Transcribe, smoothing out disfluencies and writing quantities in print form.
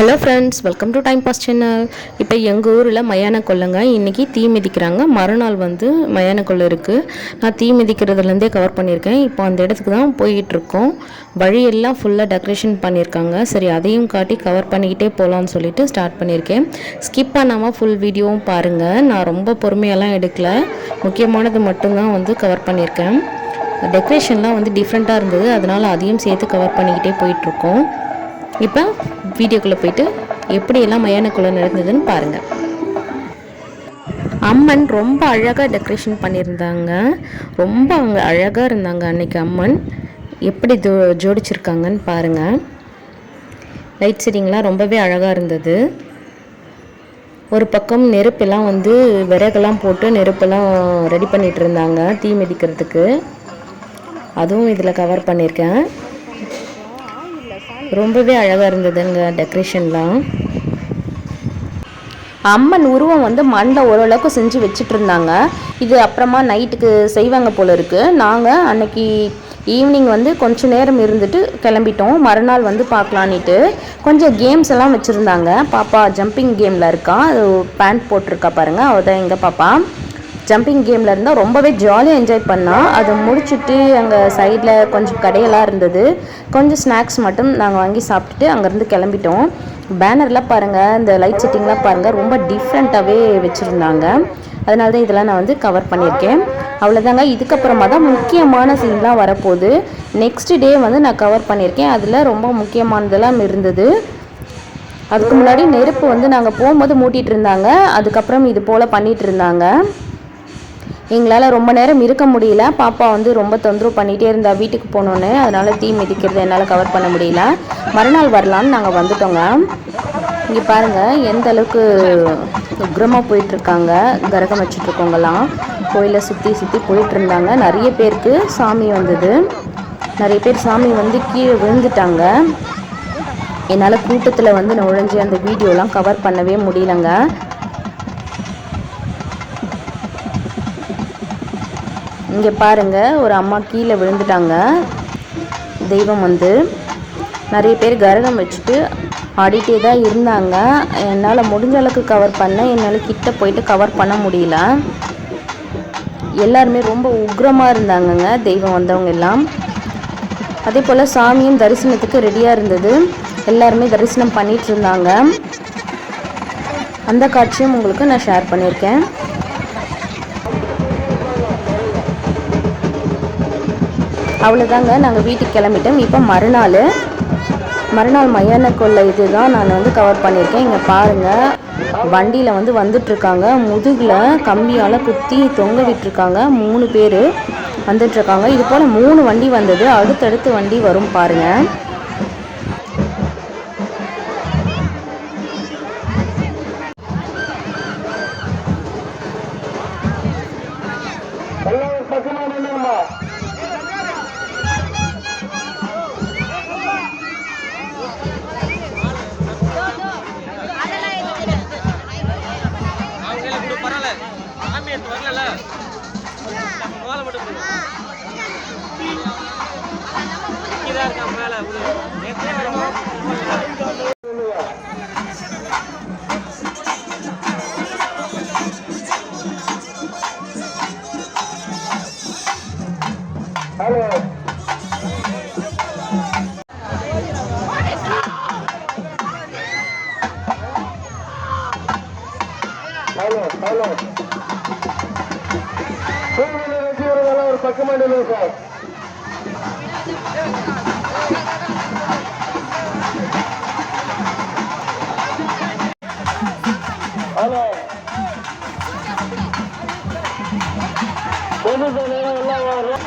Hello friends, welcome to time pass channel. இப்போ எங்கள் ஊரில் மயான கொள்ளைங்க. இன்றைக்கி தீ மிதிக்கிறாங்க. மறுநாள் வந்து மயான கொள்ளை இருக்குது. நான் தீ மிதிக்கிறதுலேருந்தே கவர் பண்ணியிருக்கேன். இப்போ அந்த இடத்துக்கு தான் போயிட்டுருக்கோம். வழியெல்லாம் ஃபுல்லாக டெக்கரேஷன் பண்ணியிருக்காங்க. சரி, அதையும் காட்டி கவர் பண்ணிக்கிட்டே போகலான்னு சொல்லிட்டு ஸ்டார்ட் பண்ணியிருக்கேன். ஸ்கிப் பண்ணாமல் ஃபுல் வீடியோவும் பாருங்கள். நான் ரொம்ப பொறுமையெல்லாம் எடுக்கலை, முக்கியமானது மட்டும்தான் வந்து கவர் பண்ணியிருக்கேன். டெக்கரேஷன்லாம் வந்து டிஃப்ரெண்ட்டாக இருந்தது, அதனால் அதையும் சேர்த்து கவர் பண்ணிக்கிட்டே போயிட்டுருக்கோம். இப்போ வீடியோக்குள்ளே போயிட்டு எப்படியெல்லாம் மயானக்குள்ளே நடந்ததுன்னு பாருங்கள். அம்மன் ரொம்ப அழகாக டெக்கரேஷன் பண்ணியிருந்தாங்க. ரொம்ப அவங்க அழகாக இருந்தாங்க அன்றைக்கி. அம்மன் எப்படி ஜோடிச்சிருக்காங்கன்னு பாருங்கள். லைட் செட்டிங்லாம் ரொம்பவே அழகாக இருந்தது. ஒரு பக்கம் நெருப்பெல்லாம் வந்து விறகெல்லாம் போட்டு நெருப்பெல்லாம் ரெடி பண்ணிகிட்டு இருந்தாங்க தீ மிதிக்கிறதுக்கு. அதுவும் இதில் கவர் பண்ணியிருக்கேன். ரொம்பவே அழகாக இருந்ததுங்க டெக்கரேஷன்லாம். அம்மன் உருவம் வந்து மண்ணில் ஓரளவுக்கு செஞ்சு வச்சுட்டு இருந்தாங்க. இது அப்புறமா நைட்டுக்கு செய்வாங்க போல இருக்குது. நாங்கள் அன்னைக்கு ஈவினிங் வந்து கொஞ்சம் நேரம் இருந்துட்டு கிளம்பிட்டோம். மறுநாள் வந்து பார்க்கலான்ட்டு கொஞ்சம் கேம்ஸ் எல்லாம் வச்சுருந்தாங்க. பாப்பா ஜம்பிங் கேமில் இருக்கா, அது பேண்ட் போட்டிருக்கா பாருங்கள், அவள் தான் எங்கள் பாப்பா. ஜம்பிங் கேமில் இருந்தால் ரொம்பவே ஜாலியாக என்ஜாய் பண்ணால். அதை முடிச்சுட்டு அங்கே சைடில் கொஞ்சம் கடையெல்லாம் இருந்தது. கொஞ்சம் ஸ்நாக்ஸ் மட்டும் நாங்கள் வாங்கி சாப்பிட்டுட்டு அங்கேருந்து கிளம்பிட்டோம். பேனர்லாம் பாருங்கள், இந்த லைட் செட்டிங்லாம் பாருங்கள், ரொம்ப டிஃப்ரெண்ட்டாகவே வச்சுருந்தாங்க. அதனால தான் இதெல்லாம் நான் வந்து கவர் பண்ணியிருக்கேன். அவ்வளோதாங்க. இதுக்கப்புறமா தான் முக்கியமான சீன்லாம் வரப்போகுது. நெக்ஸ்ட் டே வந்து நான் கவர் பண்ணியிருக்கேன். அதில் ரொம்ப முக்கியமானதெல்லாம் இருந்தது. அதுக்கு முன்னாடி நெருப்பு வந்து நாங்கள் போகும்போது மூட்டிகிட்டு இருந்தாங்க. அதுக்கப்புறம் இது போல் பண்ணிகிட்டு இருந்தாங்க. எங்களால் ரொம்ப நேரம் இருக்க முடியல. பாப்பா வந்து ரொம்ப தொந்தரவு பண்ணிகிட்டே இருந்தா வீட்டுக்கு போனோன்னு. அதனால் தீ மிதிக்கிறது என்னால் கவர் பண்ண முடியல. மறுநாள் வரலான்னு நாங்கள் வந்துட்டோங்க. இங்கே பாருங்கள் எந்த அளவுக்கு உக்ரமாக போயிட்டுருக்காங்க. கரகம் வச்சுட்ருக்கவங்கலாம் கோயிலை சுற்றி சுற்றி போயிட்டுருந்தாங்க. நிறைய பேருக்கு சாமி வந்தது. நிறைய பேர் சாமி வந்து கீழே விழுந்துட்டாங்க. என்னால் கூட்டத்தில் வந்து நுழைஞ்சி அந்த வீடியோலாம் கவர் பண்ணவே முடியலங்க. இங்கே பாருங்கள், ஒரு அம்மா கீழே விழுந்துட்டாங்க. தெய்வம் வந்து நிறைய பேர் கரகம் வச்சுட்டு ஆடிட்டே தான் இருந்தாங்க. என்னால் முடிஞ்ச அளவுக்கு கவர் பண்ணேன். என்னால் கிட்ட போயிட்டு கவர் பண்ண முடியல. எல்லாருமே ரொம்ப உக்ரமாக இருந்தாங்கங்க தெய்வம் வந்தவங்க எல்லாம். அதே போல் சாமியும் தரிசனத்துக்கு ரெடியாக இருந்தது. எல்லாருமே தரிசனம் பண்ணிகிட்டு இருந்தாங்க. அந்த காட்சியும் உங்களுக்கு நான் ஷேர் பண்ணியிருக்கேன். அவ்வளோதாங்க, நாங்கள் வீட்டுக்கு கிளம்பிட்டோம். இப்போ மறுநாள் மயான கொள்ளை இது தான் நான் வந்து கவர் பண்ணியிருக்கேன். இங்கே பாருங்கள், வண்டியில் வந்து வந்துட்டுருக்காங்க. முதுகில் கம்பியால் குத்தி தொங்க விட்டுருக்காங்க. 3 பேர் வந்துட்டுருக்காங்க. இது போல் 3 வண்டி வந்தது. அடுத்தடுத்து வண்டி வரும் பாருங்கள். ஒரு பக்கமாடி சார். ஹலோ, எல்லாம் வரும்.